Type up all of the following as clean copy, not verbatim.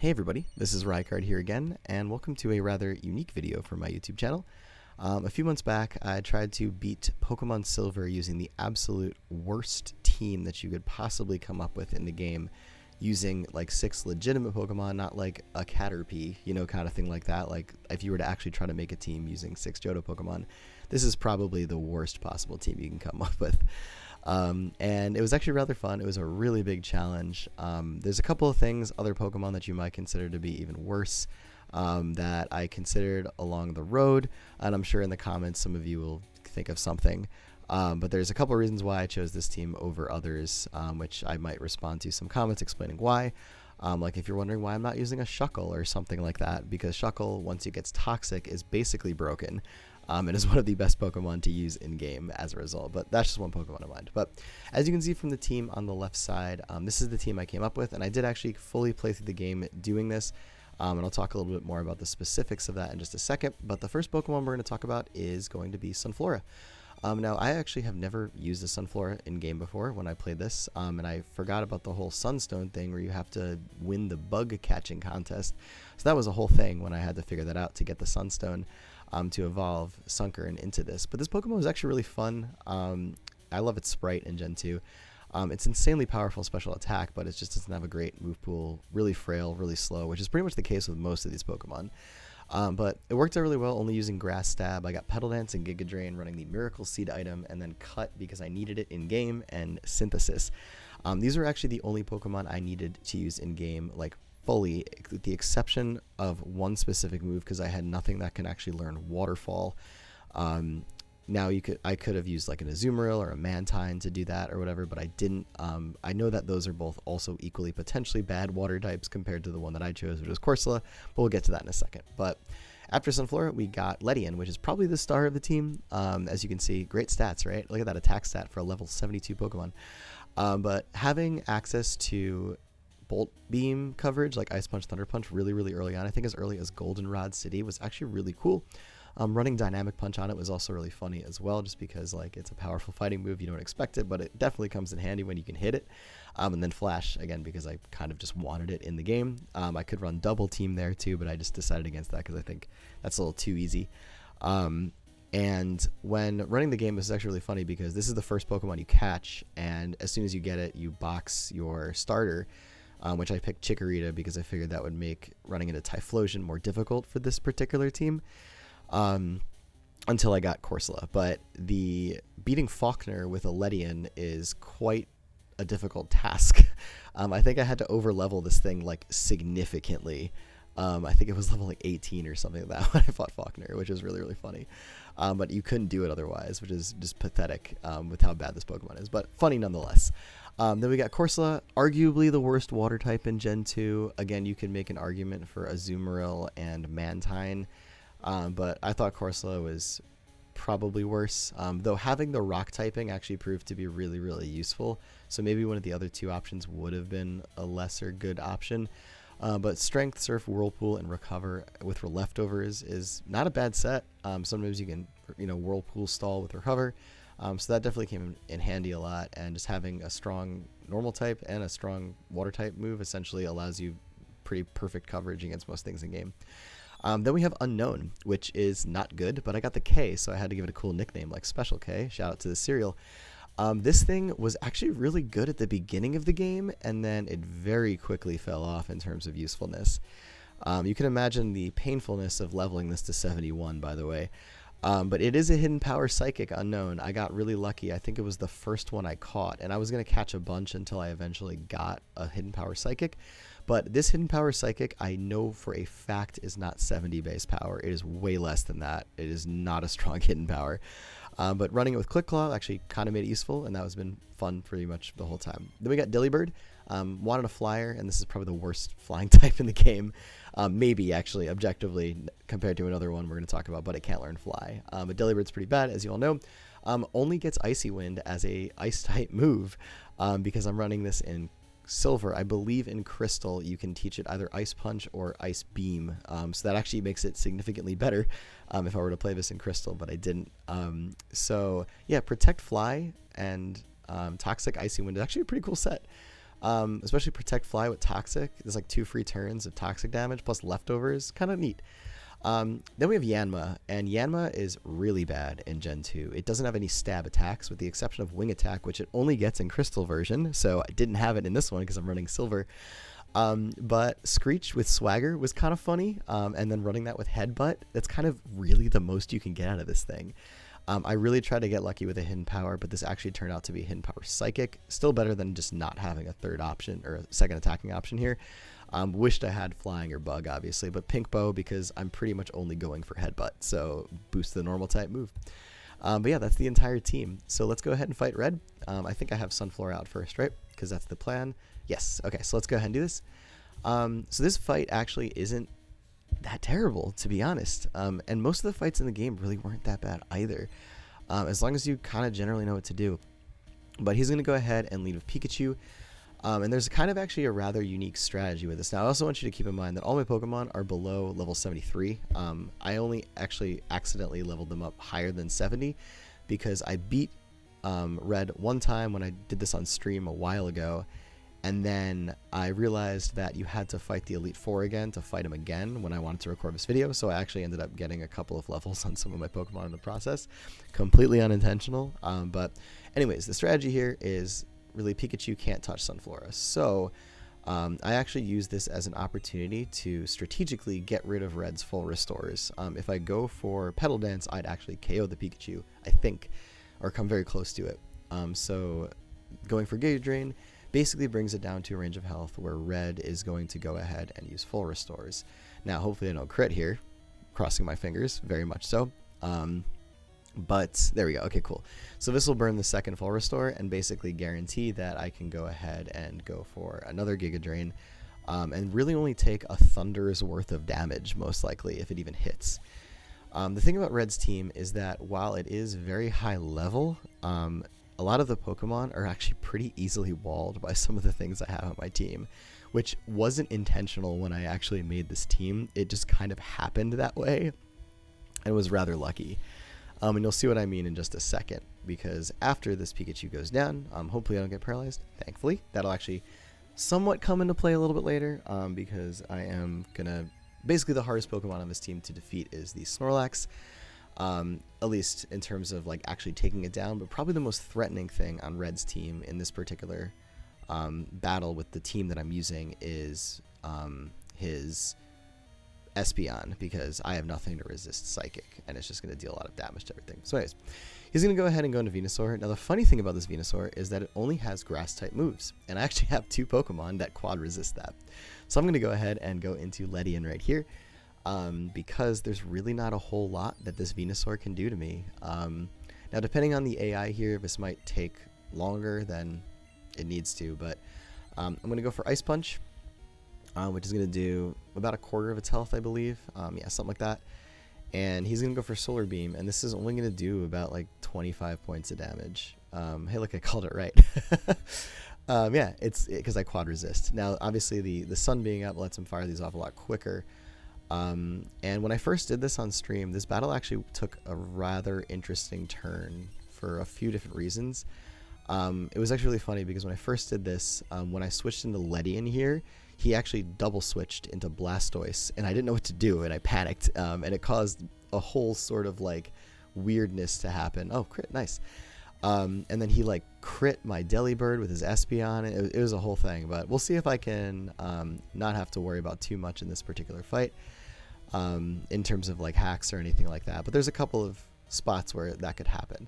Hey everybody, this is Rycard here again, and welcome to a rather unique video from my YouTube channel. A few months back, I tried to beat Pokemon Silver using the absolute worst team that you could possibly come up with in the game, using like 6 legitimate Pokemon, not like a Caterpie, kind of thing like that. Like if you were to actually try to make a team using 6 Johto Pokemon, this is probably the worst possible team you can come up with. And it was actually rather fun. It was a really big challenge. There's a couple of things, other Pokemon that you might consider to be even worse, that I considered along the road, and I'm sure in the comments some of you will think of something. But there's a couple of reasons why I chose this team over others, which I might respond to some comments explaining why. Like if you're wondering why I'm not using a Shuckle or something like that, because Shuckle, once it gets toxic, is basically broken. And is one of the best Pokemon to use in-game as a result. But that's just one Pokemon in mind. But as you can see from the team on the left side, this is the team I came up with, and I did actually fully play through the game doing this. And I'll talk a little bit more about the specifics of that in just a second. But the first Pokemon we're going to talk about is going to be Sunflora. Now, I actually have never used a Sunflora in-game before when I played this, and I forgot about the whole Sunstone thing where you have to win the bug catching contest. So that was a whole thing when I had to figure that out to get the Sunstone. To evolve Sunkern into this. But this Pokemon was actually really fun. I love its sprite in Gen 2. It's insanely powerful special attack, but it just doesn't have a great move pool. Really frail, really slow, which is pretty much the case with most of these Pokemon. But it worked out really well, only using Grass Stab. I got Petal Dance and Giga Drain, running the Miracle Seed item, and then Cut because I needed it in-game, and Synthesis. These are actually the only Pokemon I needed to use in-game, like fully, with the exception of one specific move, because I had nothing that can actually learn Waterfall. Now I could have used like an Azumarill or a Mantine to do that or whatever, but I didn't. I know that those are both also equally potentially bad water types compared to the one that I chose, which was Corsola, but we'll get to that in a second. But after Sunflora, we got Ledian, which is probably the star of the team. As you can see, great stats, right? Look at that attack stat for a level 72 Pokemon. But having access to Bolt Beam coverage like Ice Punch, Thunder Punch really early on, I think as early as Goldenrod City, was actually really cool. Running Dynamic Punch on it was also really funny as well, just because like it's a powerful fighting move. You don't expect it, but it definitely comes in handy when you can hit it. And then Flash, again, because I kind of just wanted it in the game. I could run Double Team there too, but I just decided against that because I think that's a little too easy. And when running the game, this is actually really funny because this is the first Pokemon you catch, and as soon as you get it, you box your starter. Which I picked Chikorita because I figured that would make running into Typhlosion more difficult for this particular team, until I got Corsola. But the beating Faulkner with a Ledian is quite a difficult task. I think I had to over-level this thing like significantly. I think it was level like 18 or something like that when I fought Faulkner, which is really funny. But you couldn't do it otherwise, which is just pathetic with how bad this Pokemon is, but funny nonetheless. Then we got Corsola, arguably the worst water type in Gen 2. Again, you can make an argument for Azumarill and Mantine, but I thought Corsola was probably worse, though having the rock typing actually proved to be really useful, so maybe one of the other two options would have been a lesser good option. But Strength, Surf, Whirlpool, and Recover with Leftovers is not a bad set. Sometimes you can, Whirlpool stall with Recover. So that definitely came in handy a lot. And just having a strong normal type and a strong water type move essentially allows you pretty perfect coverage against most things in game. Then we have Unown, which is not good, but I got the K, so I had to give it a cool nickname like Special K. Shout out to the cereal. This thing was actually really good at the beginning of the game, and then it very quickly fell off in terms of usefulness. You can imagine the painfulness of leveling this to 71, by the way. But it is a hidden power psychic Unown. I got really lucky. I think it was the first one I caught, and I was going to catch a bunch until I eventually got a hidden power psychic. But this hidden power psychic, I know for a fact, is not 70 base power. It is way less than that. It is not a strong hidden power. But running it with Click Claw actually kind of made it useful, and that has been fun pretty much the whole time. Then we got Delibird. Wanted a flyer, and this is probably the worst flying type in the game. Maybe, actually, objectively, compared to another one we're going to talk about, but it can't learn Fly. But Delibird's pretty bad, as you all know. Only gets Icy Wind as a Ice-type move, because I'm running this in Silver. I believe in Crystal you can teach it either Ice Punch or Ice Beam, so that actually makes it significantly better if I were to play this in Crystal, but I didn't. So yeah, Protect Fly and Toxic Icy Wind is actually a pretty cool set. Especially Protect Fly with Toxic. There's like 2 free turns of Toxic damage plus leftovers. Kind of neat. Then we have Yanma, and Yanma is really bad in Gen 2. It doesn't have any stab attacks with the exception of Wing Attack, which it only gets in Crystal version, so I didn't have it in this one because I'm running Silver. But Screech with Swagger was kind of funny, and then running that with Headbutt, that's kind of really the most you can get out of this thing. I really tried to get lucky with a Hidden Power, but this actually turned out to be Hidden Power Psychic. Still better than just not having a third option or a second attacking option here. Wished I had Flying or Bug, obviously, but Pink Bow because I'm pretty much only going for Headbutt, so boost the normal type move. But yeah, that's the entire team. So let's go ahead and fight Red. I think I have Sunflora out first, right? Because that's the plan. Yes. Okay, so let's go ahead and do this. So this fight actually isn't that terrible, to be honest. And most of the fights in the game really weren't that bad either, as long as you kind of generally know what to do. But he's going to go ahead and lead with Pikachu. And there's kind of actually a rather unique strategy with this. Now, I also want you to keep in mind that all my Pokemon are below level 73. I only actually accidentally leveled them up higher than 70 because I beat Red one time when I did this on stream a while ago. And then I realized that you had to fight the Elite Four again to fight him again when I wanted to record this video. So I actually ended up getting a couple of levels on some of my Pokemon in the process. Completely unintentional. But anyways, the strategy here is really Pikachu can't touch Sunflora. So I actually use this as an opportunity to strategically get rid of Red's full restores. If I go for Petal Dance, I'd actually KO the Pikachu, I think, or come very close to it. So going for Giga Drain basically brings it down to a range of health where Red is going to go ahead and use full restores. Now, hopefully I don't crit here. Crossing my fingers, very much so. But there we go. Okay, cool. So this will burn the second full restore and basically guarantee that I can go ahead and go for another Giga Drain and really only take a Thunder's worth of damage, most likely, if it even hits. The thing about Red's team is that while it is very high level, a lot of the Pokemon are actually pretty easily walled by some of the things I have on my team, which wasn't intentional when I actually made this team. It just kind of happened that way and was rather lucky. And you'll see what I mean in just a second, because after this Pikachu goes down, hopefully I don't get paralyzed, thankfully. That'll actually somewhat come into play a little bit later, because I am going to... Basically, the hardest Pokemon on this team to defeat is the Snorlax, at least in terms of like actually taking it down, but probably the most threatening thing on Red's team in this particular battle with the team that I'm using is his Espeon, because I have nothing to resist Psychic, and it's just going to deal a lot of damage to everything. So anyways, he's going to go ahead and go into Venusaur. Now, the funny thing about this Venusaur is that it only has Grass-type moves, and I actually have 2 Pokemon that quad resist that. So I'm going to go ahead and go into Ledian right here, because there's really not a whole lot that this Venusaur can do to me. Now, depending on the AI here, this might take longer than it needs to, but I'm going to go for Ice Punch. Which is going to do about a quarter of its health, I believe. Yeah, something like that. And he's going to go for Solar Beam, and this is only going to do about like 25 points of damage. Hey, look, I called it right. Yeah, it's because I quad resist. Now, obviously, the sun being up lets him fire these off a lot quicker. And when I first did this on stream, this battle actually took a rather interesting turn for a few different reasons. It was actually really funny because when I first did this, when I switched into Ledian here, he actually double switched into Blastoise, and I didn't know what to do, and I panicked, and it caused a whole sort of like weirdness to happen. Oh, crit, nice. And then he like crit my Delibird with his Espeon. It was a whole thing, but we'll see if I can not have to worry about too much in this particular fight in terms of like hacks or anything like that. But there's a couple of spots where that could happen.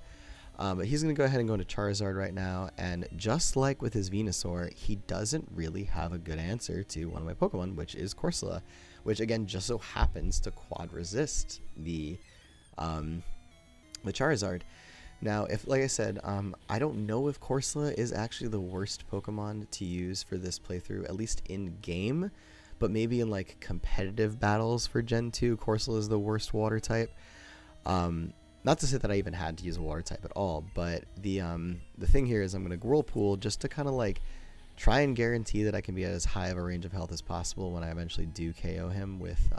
But he's going to go ahead and go into Charizard right now, and just like with his Venusaur, he doesn't really have a good answer to one of my Pokemon, which is Corsola, which again just so happens to quad resist the Charizard. Now, if like I said, I don't know if Corsola is actually the worst Pokemon to use for this playthrough, at least in game, but maybe in like competitive battles for Gen 2, Corsola is the worst water type. Not to say that I even had to use a water type at all, but the thing here is I'm going to Whirlpool just to kind of like try and guarantee that I can be at as high of a range of health as possible when I eventually do KO him with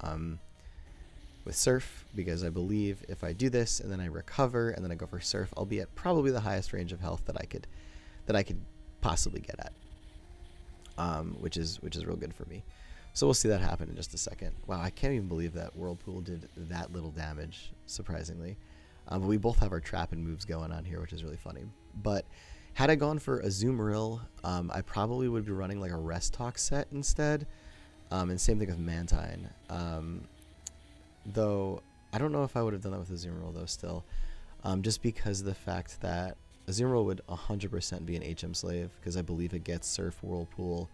Surf, because I believe if I do this and then I recover and then I go for Surf, I'll be at probably the highest range of health that I could possibly get at. which is real good for me. So we'll see that happen in just a second. Wow, I can't even believe that Whirlpool did that little damage, surprisingly. But we both have our trap and moves going on here, which is really funny. But had I gone for a Azumarill, I probably would be running like a Rest Talk set instead. And same thing with Mantine. Though, I don't know if I would have done that with Azumarill, though, still. Just because of the fact that Azumarill would 100% be an HM slave, because I believe it gets Surf, Whirlpool,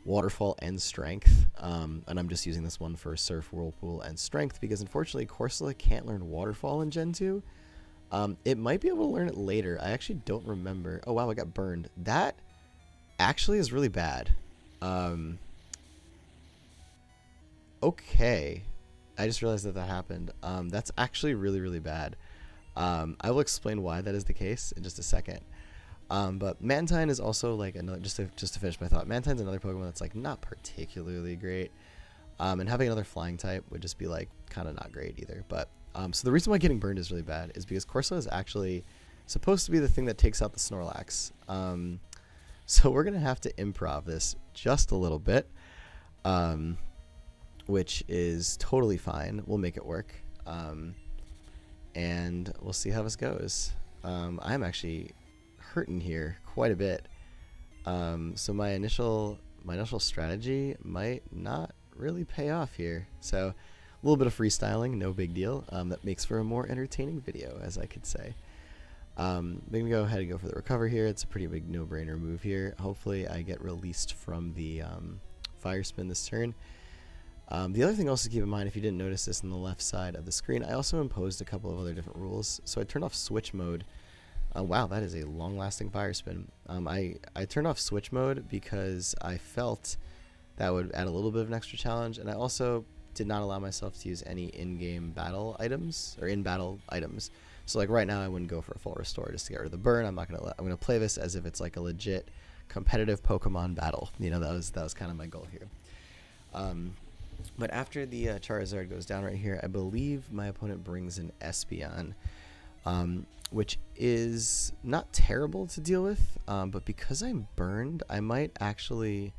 Waterfall, and Strength. And I'm just using this one for Surf, Whirlpool, and Strength, because unfortunately Corsola can't learn Waterfall in Gen 2. It might be able to learn it later. I actually don't remember. Oh wow, I got burned. That actually is really bad. Okay. I just realized that happened. That's actually really, really bad. I will explain why that is the case in just a second. But Mantine is also like another, just to finish my thought, Mantine's another Pokemon that's like not particularly great. And having another flying type would just be like kind of not great either. But so the reason why getting burned is really bad is because Corsola is actually supposed to be the thing that takes out the Snorlax. So we're gonna have to improv this just a little bit, which is totally fine. We'll make it work, and we'll see how this goes. I'm actually hurting here quite a bit, so my initial strategy might not really pay off here. So a little bit of freestyling, no big deal. That makes for a more entertaining video, as I could say. I'm gonna go ahead and go for the recover here. It's a pretty big no-brainer move here. Hopefully I get released from the fire spin this turn. The other thing also to keep in mind, if you didn't notice this on the left side of the screen, I also imposed a couple of other different rules. So I turned off switch mode. Wow, that is a long-lasting fire spin. I turned off switch mode because I felt that would add a little bit of an extra challenge, and I also did not allow myself to use any in-game battle items or in-battle items. So like right now, I wouldn't go for a full restore just to get rid of the burn. I'm gonna play this as if it's like a legit competitive Pokemon battle. You know, that was kind of my goal here. But after the Charizard goes down right here, I believe my opponent brings an Espeon, which is not terrible to deal with, but because I'm burned, I might actually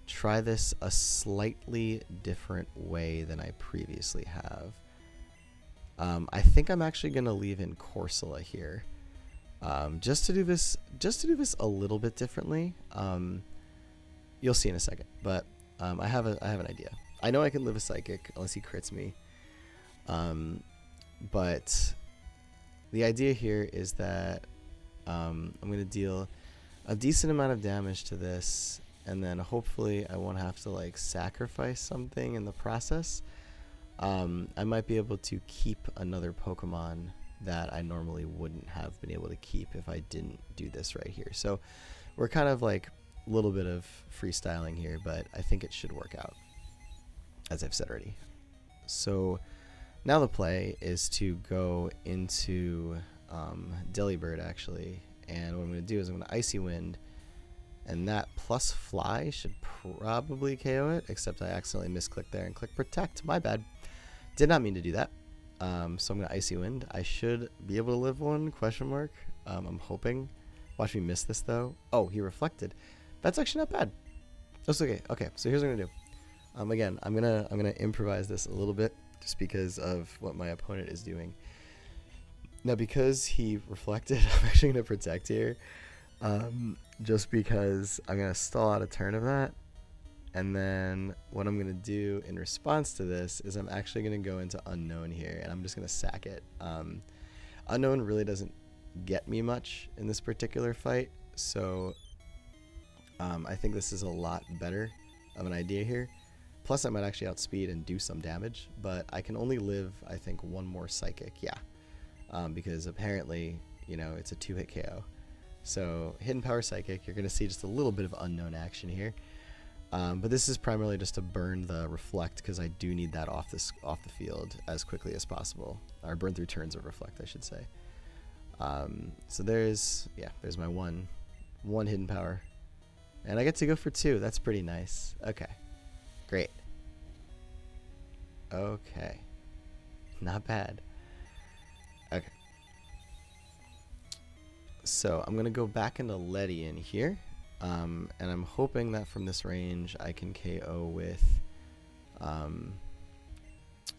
try this a slightly different way than I previously have. I think I'm actually going to leave in Corsola here, just to do this a little bit differently. You'll see in a second, but I have an idea. I know I can live a Psychic unless he crits me, but the idea here is that I'm going to deal a decent amount of damage to this, and then hopefully I won't have to like sacrifice something in the process. I might be able to keep another Pokemon that I normally wouldn't have been able to keep if I didn't do this right here. So we're kind of like a little bit of freestyling here, but I think it should work out, as I've said already. So now the play is to go into Delibird actually, and what I'm going to do is I'm going to Icy Wind, and that plus Fly should probably KO it, except I accidentally misclicked there and clicked Protect. My bad. Did not mean to do that. So I'm going to Icy Wind. I should be able to live one, question mark. I'm hoping. Watch me miss this though. Oh, he reflected. That's actually not bad. That's okay. Okay, so here's what I'm going to do. Again, I'm gonna improvise this a little bit just because of what my opponent is doing. Now, because he reflected, I'm actually gonna protect here, just because I'm gonna stall out a turn of that, and then what I'm gonna do in response to this is I'm actually gonna go into Unown here, and I'm just gonna sack it. Unown really doesn't get me much in this particular fight, so I think this is a lot better of an idea here. Plus, I might actually outspeed and do some damage, but I can only live, I think, one more Psychic, yeah. Because apparently, you know, it's a 2-hit KO. So, Hidden Power Psychic, you're going to see just a little bit of Unown action here. But this is primarily just to burn the Reflect, because I do need that off the field as quickly as possible. Or burn through turns of Reflect, I should say. So there's my one Hidden Power. And I get to go for 2. That's pretty nice. Okay. Great. Okay. Not bad. Okay. So I'm going to go back into Ledian here. And I'm hoping that from this range I can KO with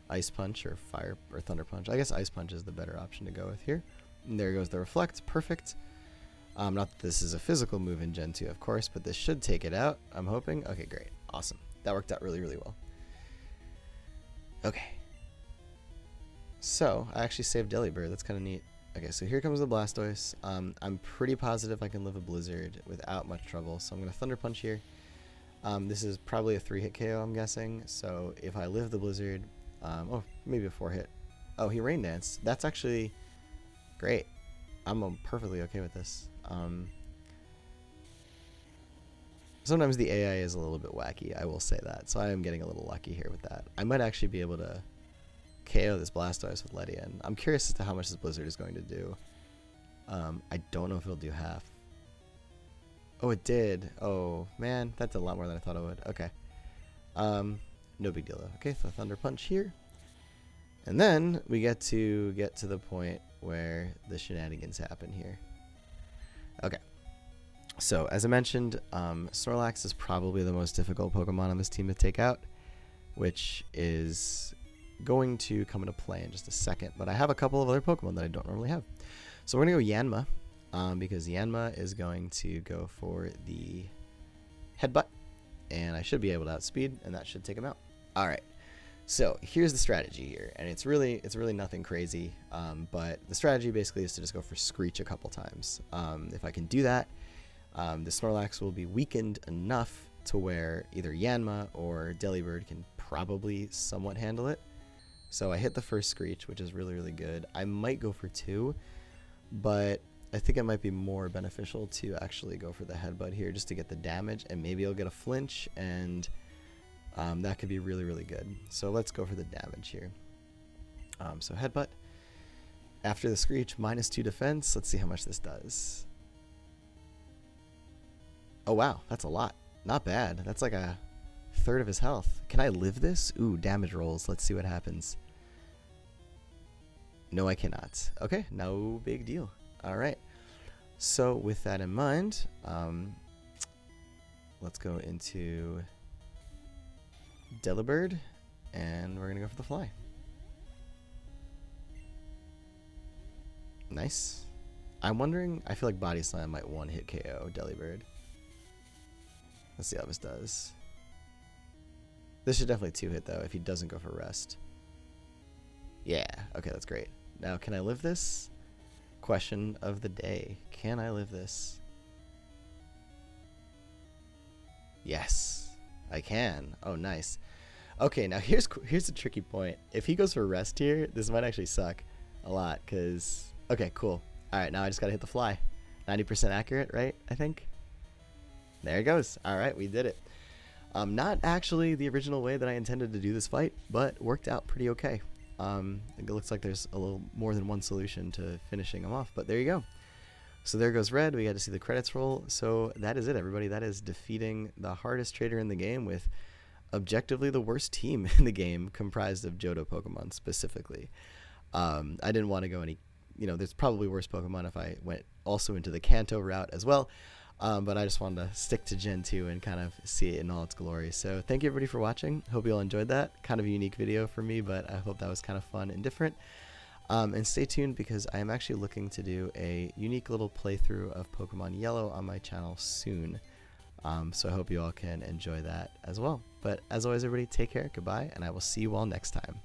Ice Punch or Fire or Thunder Punch. I guess Ice Punch is the better option to go with here. And there goes the Reflect. Perfect. Not that this is a physical move in Gen 2, of course, but this should take it out, I'm hoping. Okay, great. Awesome. That worked out really, really well. Okay. So, I actually saved Delibird. That's kind of neat. Okay, so here comes the Blastoise. I'm pretty positive I can live a Blizzard without much trouble, so I'm going to Thunder Punch here. This is probably a 3-hit KO, I'm guessing, so if I live the Blizzard, oh, maybe a 4-hit. Oh, he Rain Dance. That's actually great. I'm perfectly okay with this. Sometimes the AI is a little bit wacky, I will say that, so I am getting a little lucky here with that. I might actually be able to KO this Blastoise with Ledian. I'm curious as to how much this Blizzard is going to do. I don't know if it'll do half. Oh, it did. Oh, man, that did a lot more than I thought it would. Okay. No big deal, though. Okay, so Thunder Punch here. And then we get to the point where the shenanigans happen here. Okay. So, as I mentioned, Snorlax is probably the most difficult Pokemon on this team to take out, which is going to come into play in just a second. But I have a couple of other Pokemon that I don't normally have. So we're going to go Yanma, because Yanma is going to go for the Headbutt, and I should be able to outspeed, and that should take him out. All right. So here's the strategy here, and it's really nothing crazy, but the strategy basically is to just go for Screech a couple times. If I can do that, the Snorlax will be weakened enough to where either Yanma or Delibird can probably somewhat handle it. So I hit the first Screech, which is really good. I might go for 2, but I think it might be more beneficial to actually go for the Headbutt here just to get the damage, and maybe I'll get a flinch, and that could be really good. So let's go for the damage here. So Headbutt. After the Screech, -2 defense. Let's see how much this does. Oh wow, that's a lot. Not bad. That's like a third of his health. Can I live this? Ooh, damage rolls. Let's see what happens. No, I cannot. Okay, no big deal. All right. So with that in mind, let's go into Delibird, and we're going to go for the Fly. Nice. I'm wondering, I feel like Body Slam might one-hit KO Delibird. Let's see how this does. This should definitely 2-hit, though, if he doesn't go for Rest. Yeah, okay, that's great. Now, can I live this? Question of the day. Can I live this? Yes, I can. Oh, nice. Okay, now here's the tricky point. If he goes for Rest here, this might actually suck a lot, because... Okay, cool. Alright, now I just gotta hit the Fly. 90% accurate, right? I think? There it goes. Alright, we did it. Not actually the original way that I intended to do this fight, but worked out pretty okay. It looks like there's a little more than one solution to finishing him off, but there you go. So there goes Red. We got to see the credits roll. So that is it, everybody. That is defeating the hardest trader in the game with objectively the worst team in the game, comprised of Johto Pokemon specifically. I didn't want to go any, there's probably worse Pokemon if I went also into the Kanto route as well. But I just wanted to stick to Gen 2 and kind of see it in all its glory. So thank you everybody for watching. Hope you all enjoyed that. Kind of a unique video for me, but I hope that was kind of fun and different. And stay tuned, because I am actually looking to do a unique little playthrough of Pokemon Yellow on my channel soon. So I hope you all can enjoy that as well. But as always, everybody, take care, goodbye, and I will see you all next time.